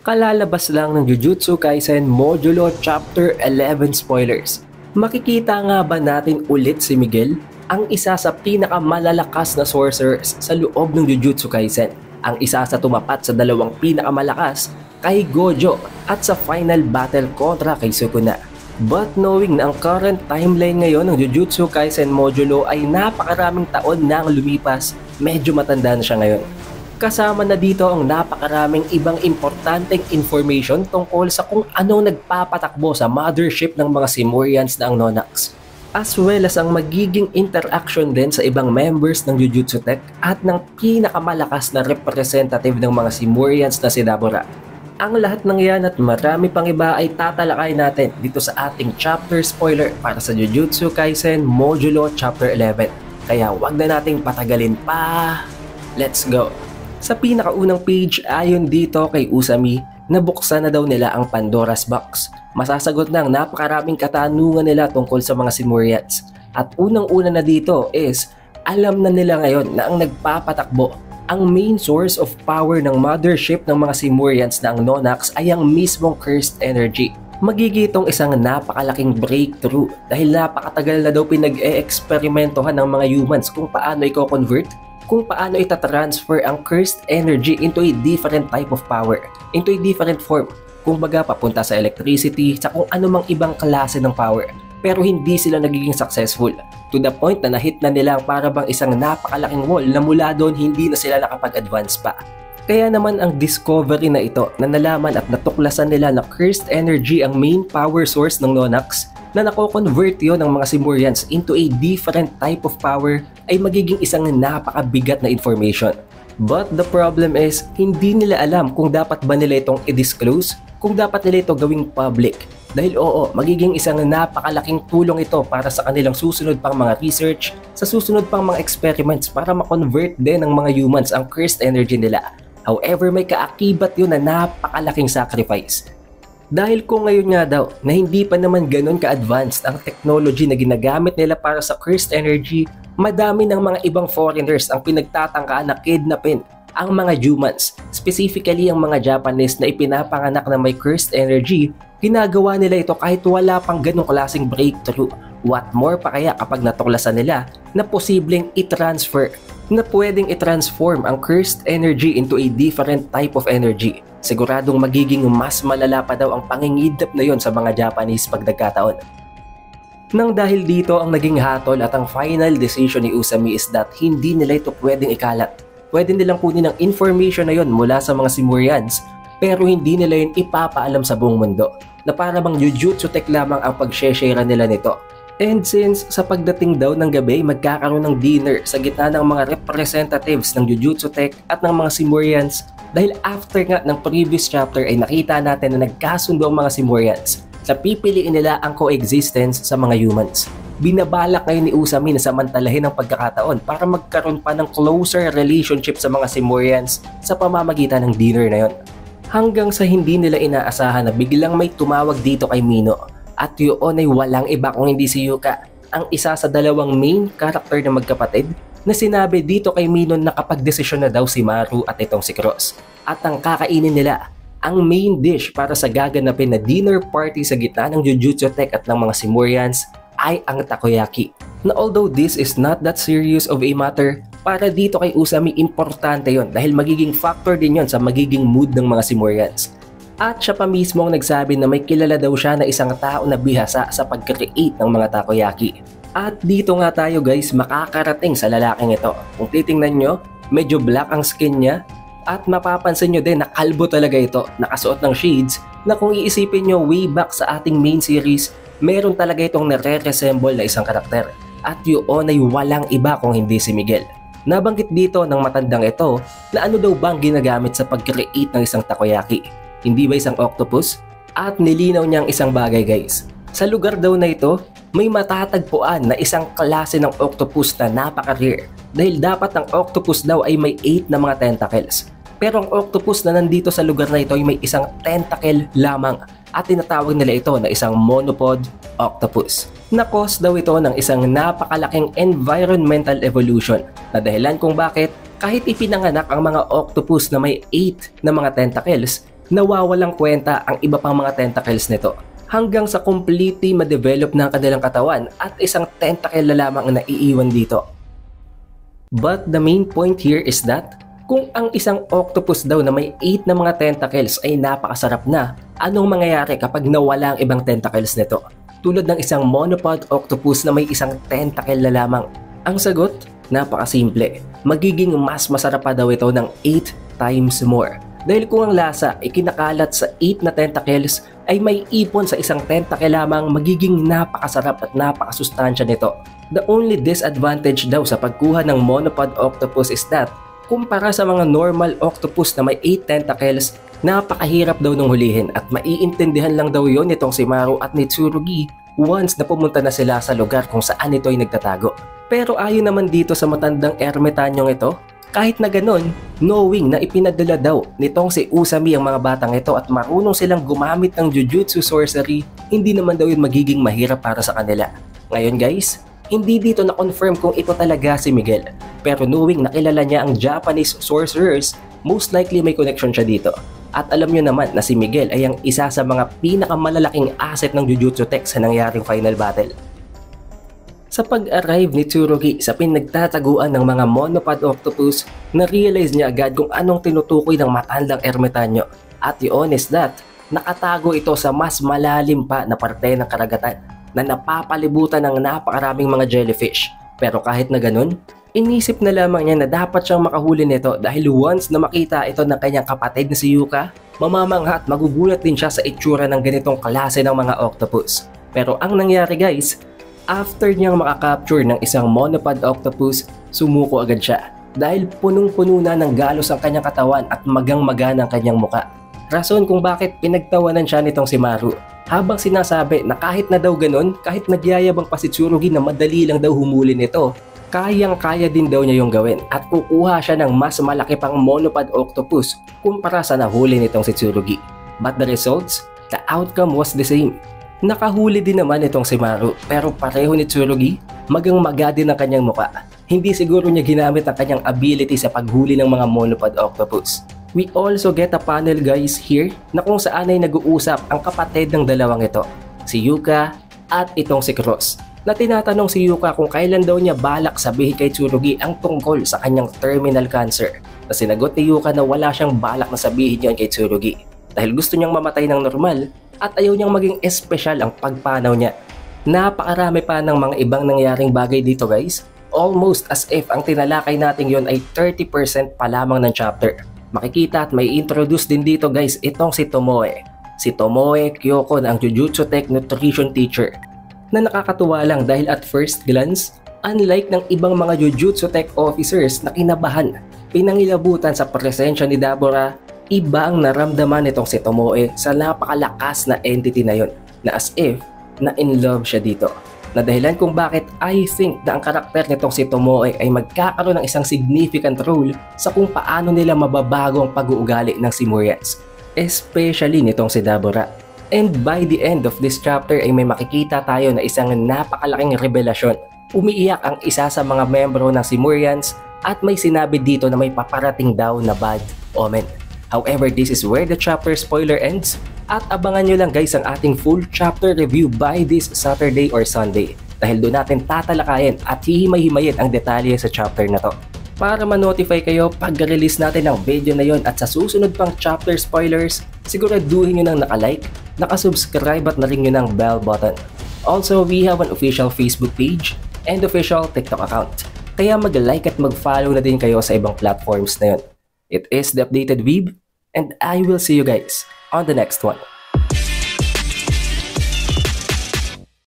Kalalabas lang ng Jujutsu Kaisen Modulo Chapter 11 spoilers. Makikita nga ba natin ulit si Miguel? Ang isa sa pinakamalalakas na sorcerers sa loob ng Jujutsu Kaisen. Ang isa sa tumapat sa dalawang pinakamalakas kay Gojo at sa final battle kontra kay Sukuna. But knowing na ang current timeline ngayon ng Jujutsu Kaisen Modulo ay napakaraming taon na ang lumipas, medyo matanda na siya ngayon. Kasama na dito ang napakaraming ibang importanteng information tungkol sa kung anong nagpapatakbo sa mothership ng mga Simurians na ang Nonax. As well as ang magiging interaction din sa ibang members ng Jujutsu Tech at ng pinakamalakas na representative ng mga Simurians na si Dabura. Ang lahat ng yan at marami pang iba ay tatalakay natin dito sa ating chapter spoiler para sa Jujutsu Kaisen Modulo Chapter 11. Kaya wag na nating patagalin pa. Let's go! Sa pinakaunang page ayon dito kay Usami, nabuksan na daw nila ang Pandora's Box. Masasagot na ang napakaraming katanungan nila tungkol sa mga Simurians. At unang-una na dito is, alam na nila ngayon na ang nagpapatakbo, ang main source of power ng mothership ng mga Simurians na ang Nonax ay ang mismong cursed energy. Magigitong isang napakalaking breakthrough dahil napakatagal na daw pinag-e-eksperimentohan ng mga humans kung paano i-convert, kung paano itatransfer ang cursed energy into a different type of power, into a different form. Kung baga papunta sa electricity, sa kung anumang ibang klase ng power. Pero hindi sila nagiging successful. To the point na nahit na nila ang para bang isang napakalaking wall na mula doon hindi na sila nakapag-advance pa. Kaya naman ang discovery na ito na nalaman at natuklasan nila na cursed energy ang main power source ng Nonax, na nako-convert yon ng mga Simurians into a different type of power ay magiging isang napakabigat na information. But the problem is, hindi nila alam kung dapat ba nila itong i-disclose, kung dapat nila ito gawing public. Dahil oo, magiging isang napakalaking tulong ito para sa kanilang susunod pang mga research, sa susunod pang mga experiments para ma-convert din ng mga humans ang cursed energy nila. However, may kaakibat yun na napakalaking sacrifice. Dahil kung ngayon nga daw na hindi pa naman ganun ka-advanced ang technology na ginagamit nila para sa cursed energy, madami ng mga ibang foreigners ang pinagtatangkaan na kidnapin ang mga humans, specifically ang mga Japanese na ipinapanganak na may cursed energy. Ginagawa nila ito kahit wala pang ganung klaseng breakthrough. What more pa kaya kapag natuklasan nila na posibleng i-transfer, na pwedeng i-transform ang cursed energy into a different type of energy. Siguradong magiging mas malala pa daw ang pangingidnap na yon sa mga Japanese pag nagkataon. Nang dahil dito ang naging hatol at ang final decision ni Usami is that hindi nila ito pwedeng ikalat. Pwede nilang kunin ang information na yon mula sa mga Simurians, pero hindi nila yun ipapaalam sa buong mundo, na para bang Jujutsu Tech lamang ang pag-share nila nito. And since sa pagdating daw ng gabi magkakaroon ng dinner sa gitna ng mga representatives ng Jujutsu Tech at ng mga Simurians, dahil after nga ng previous chapter ay nakita natin na nagkasundo ang mga Simurians sa pipiliin nila ang coexistence sa mga humans. Binabalak ngayon ni Usami na samantalahin ang pagkakataon para magkaroon pa ng closer relationship sa mga Simurians sa pamamagitan ng dinner na yon. Hanggang sa hindi nila inaasahan na biglang may tumawag dito kay Mino. At yun ay walang iba kung hindi si Yuka, ang isa sa dalawang main character na magkapatid na sinabi dito kay Mino na kapag-desisyon na daw si Maru at itong si Cross. At ang kakainin nila, ang main dish para sa gaganapin na dinner party sa gitna ng Jujutsu Tech at ng mga Simurians ay ang takoyaki. Na although this is not that serious of a matter, para dito kay Usami importante yon dahil magiging factor din yon sa magiging mood ng mga Simurians. At siya pa mismo ang nagsabi na may kilala daw siya na isang tao na bihasa sa pag-create ng mga takoyaki. At dito nga tayo guys makakarating sa lalaking ito. Kung titingnan nyo, medyo black ang skin niya at mapapansin nyo din na kalbo talaga ito, nakasuot ng shades na kung iisipin nyo way back sa ating main series, meron talaga itong nare-resemble na isang karakter. At yun ay walang iba kung hindi si Miguel. Nabanggit dito ng matandang ito na ano daw bang ginagamit sa pag-create ng isang takoyaki. Hindi ba isang octopus? At nilinaw niyang isang bagay guys. Sa lugar daw na ito, may matatagpuan na isang klase ng octopus na napaka-rare. Dahil dapat ang octopus daw ay may 8 na mga tentacles. Pero ang octopus na nandito sa lugar na ito ay may isang tentacle lamang. At tinatawag nila ito na isang monopod octopus. Na-cause daw ito ng isang napakalaking environmental evolution. Na dahilan kung bakit kahit ipinanganak ang mga octopus na may 8 na mga tentacles, nawawalang kwenta ang iba pang mga tentacles nito hanggang sa completely ma-develop na ang kanilang katawan at isang tentacle na lamang ang naiiwan dito. But the main point here is that kung ang isang octopus daw na may 8 na mga tentacles ay napakasarap na, anong mangyayari kapag nawala ang ibang tentacles nito? Tulad ng isang monopod octopus na may isang tentacle na lamang. Ang sagot, napakasimple. Magiging mas masarap pa daw ito ng 8 times more. Dahil kung ang lasa ay kinakalat sa 8 na tentacles ay may ipon sa isang tentacle lamang, magiging napakasarap at napakasustansya nito. The only disadvantage daw sa pagkuha ng monopod octopus is that kumpara sa mga normal octopus na may 8 tentacles, napakahirap daw nung hulihin at maiintindihan lang daw yon nitong si Maru at ni Tsurugi once na pumunta na sila sa lugar kung saan ito ay nagtatago. Pero ayon naman dito sa matandang ermitanyong ito, kahit na ganon, knowing na ipinadala daw nitong si Usami ang mga batang ito at marunong silang gumamit ng Jujutsu Sorcery, hindi naman daw yun magiging mahirap para sa kanila. Ngayon guys, hindi dito na-confirm kung ito talaga si Miguel. Pero knowing na kilala niya ang Japanese sorcerers, most likely may connection siya dito. At alam niyo naman na si Miguel ay ang isa sa mga pinakamalalaking asset ng Jujutsu Tech sa nangyaring final battle. Sa pag-arrive ni Tsurugi sa pinagtataguan ng mga monopod octopus, na-realize niya agad kung anong tinutukoy ng matandang ermitanyo. At yun is that, nakatago ito sa mas malalim pa na parte ng karagatan na napapalibutan ng napakaraming mga jellyfish. Pero kahit na ganun, inisip na lamang niya na dapat siyang makahuli nito dahil once na makita ito ng kanyang kapatid na si Yuka, mamamangha at magugulat din siya sa itsura ng ganitong klase ng mga octopus. Pero ang nangyari guys, after niyang makakapture ng isang monopod octopus, sumuko agad siya dahil punong-puno na ng galos ang kanyang katawan at magang-maga ng kanyang muka. Rason kung bakit pinagtawanan siya nitong si Maru. Habang sinasabi na kahit na daw ganun, kahit nagyayabang pa si Tsurugi na madali lang daw humuli nito, kayang-kaya din daw niya yung gawin at kukuha siya ng mas malaki pang monopod octopus kumpara sa nahuli nitong si Tsurugi. But the results, the outcome was the same. Nakahuli din naman itong si Maru pero pareho ni Tsurugi, magang-maga din ang kanyang muka. Hindi siguro niya ginamit ang kanyang ability sa paghuli ng mga monopod octopus. We also get a panel guys here na kung saan ay nag-uusap ang kapatid ng dalawang ito, si Yuka at itong si Cross, na tinatanong si Yuka kung kailan daw niya balak sabihin kay Tsurugi ang tungkol sa kanyang terminal cancer. Na sinagot ni Yuka na wala siyang balak na sabihin yan kay Tsurugi dahil gusto niyang mamatay ng normal at ayaw niyang maging espesyal ang pagpanaw niya. Napakarami pa ng mga ibang nangyaring bagay dito guys, almost as if ang tinalakay natin yon ay 30% pa lamang ng chapter. Makikita at may introduce din dito guys itong si Tomoe. Si Tomoe Kyoko na ang Jujutsu Tech Nutrition Teacher. Na nakakatuwa lang dahil at first glance, unlike ng ibang mga Jujutsu Tech officers na kinabahan, pinangilabutan sa presensya ni Dabura, iba ang naramdaman nitong si Tomoe sa napakalakas na entity na yon, na as if na in love siya dito. Na dahilan kung bakit I think na ang karakter nitong si Tomoe ay magkakaroon ng isang significant role sa kung paano nila mababago ang pag-uugali ng Simurians, especially nitong si Dabura. And by the end of this chapter ay may makikita tayo na isang napakalaking revelasyon. Umiiyak ang isa sa mga membro ng Simurians at may sinabi dito na may paparating daw na bad omen. However, this is where the chapter spoiler ends at abangan nyo lang guys ang ating full chapter review by this Saturday or Sunday dahil doon natin tatalakayin at hihimay-himayin ang detalye sa chapter na to. Para ma-notify kayo pag-release natin ng video na yon at sa susunod pang chapter spoilers, siguraduhin nyo nang naka-like, naka-subscribe at na-ring nyo ng bell button. Also, we have an official Facebook page and official TikTok account. Kaya mag-like at mag-follow na din kayo sa ibang platforms na yon. It is The Updated Weeb, and I will see you guys on the next one.